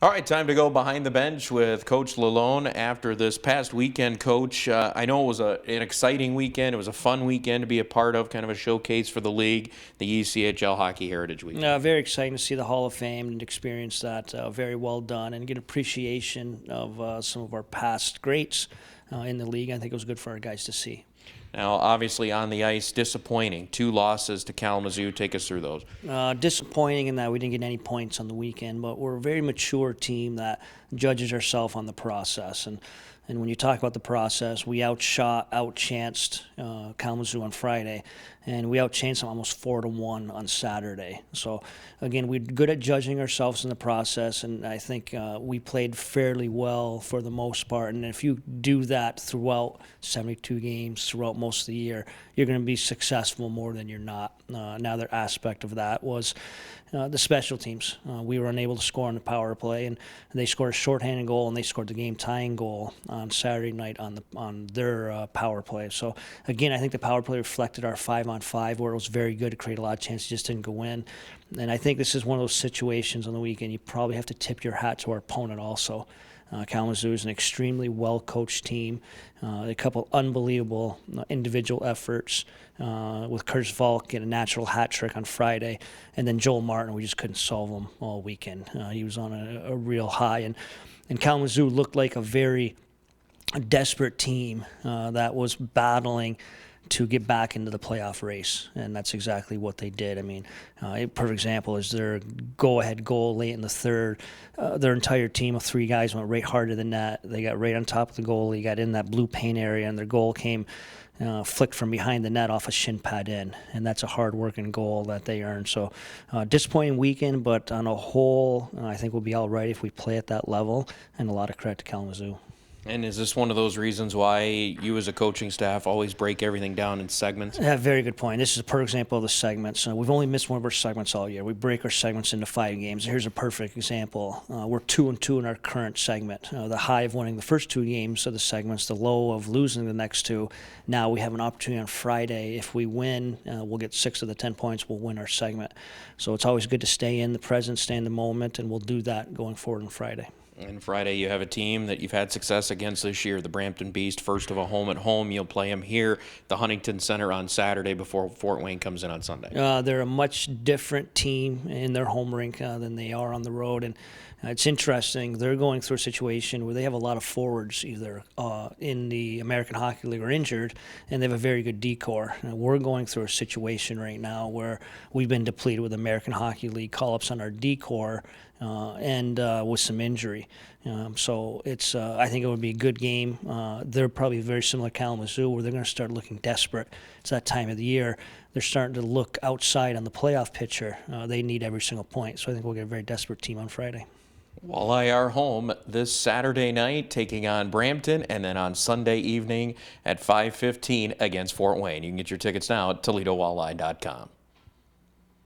All right, time to go behind the bench with Coach Lalonde after this past weekend. Coach, I know it was an exciting weekend. It was a fun weekend to be a part of, kind of a showcase for the league, the ECHL Hockey Heritage Weekend. Very exciting to see the Hall of Fame and experience that. Very well done and get appreciation of some of our past greats in the league. I think it was good for our guys to see. Now, obviously on the ice, disappointing. 2 losses to Kalamazoo. Take us through those. Disappointing in that we didn't get any points on the weekend, but we're a very mature team that judges ourselves on the process. And when you talk about the process, we outchanced Kalamazoo on Friday, and we outchanced them almost 4-1 on Saturday. So again, we're good at judging ourselves in the process, and I think we played fairly well for the most part. And if you do that throughout 72 games, throughout most of the year, you're going to be successful more than you're not. Another aspect of that was the special teams. We were unable to score on the power play, and they scored a shorthanded goal, and they scored the game-tying goal on Saturday night on their power play. So again, I think the power play reflected our 5-on-5, where it was very good to create a lot of chances, just didn't go in. And I think this is one of those situations on the weekend you probably have to tip your hat to our opponent also. Kalamazoo is an extremely well-coached team. A couple unbelievable individual efforts with Curtis Volk getting a natural hat trick on Friday, and then Joel Martin, we just couldn't solve him all weekend. He was on a real high, and Kalamazoo looked like a very desperate team that was battling to get back into the playoff race, and that's exactly what they did. I mean, a perfect example is their go-ahead goal late in the third. Their entire team of 3 guys went right hard to the net. They got right on top of the goalie, got in that blue paint area, and their goal came flicked from behind the net off a shin pad in, and that's a hard-working goal that they earned. So disappointing weekend, but on a whole, I think we'll be all right if we play at that level, and a lot of credit to Kalamazoo. And is this one of those reasons why you as a coaching staff always break everything down in segments? Yeah, very good point. This is a perfect example of the segments. We've only missed one of our segments all year. We break our segments into 5 games. Here's a perfect example. We're 2-2 in our current segment. The high of winning the first 2 games of the segments, the low of losing the next 2. Now we have an opportunity on Friday. If we win, we'll get 6 of the 10 points. We'll win our segment. So it's always good to stay in the present, stay in the moment, and we'll do that going forward on Friday. And Friday, you have a team that you've had success against this year, the Brampton Beast, first of a home at home. You'll play them here, the Huntington Center on Saturday before Fort Wayne comes in on Sunday. They're a much different team in their home rink than they are on the road. And it's interesting. They're going through a situation where they have a lot of forwards either in the American Hockey League or injured, and they have a very good D-core. We're going through a situation right now where we've been depleted with American Hockey League call-ups on our D-core and with some injury. So it's I think it would be a good game. They're probably very similar to Kalamazoo, where they're going to start looking desperate. It's that time of the year. They're starting to look outside on the playoff picture. They need every single point. So I think we'll get a very desperate team on Friday. Walleye are home this Saturday night, taking on Brampton, and then on Sunday evening at 5:15 against Fort Wayne. You can get your tickets now at ToledoWalleye.com.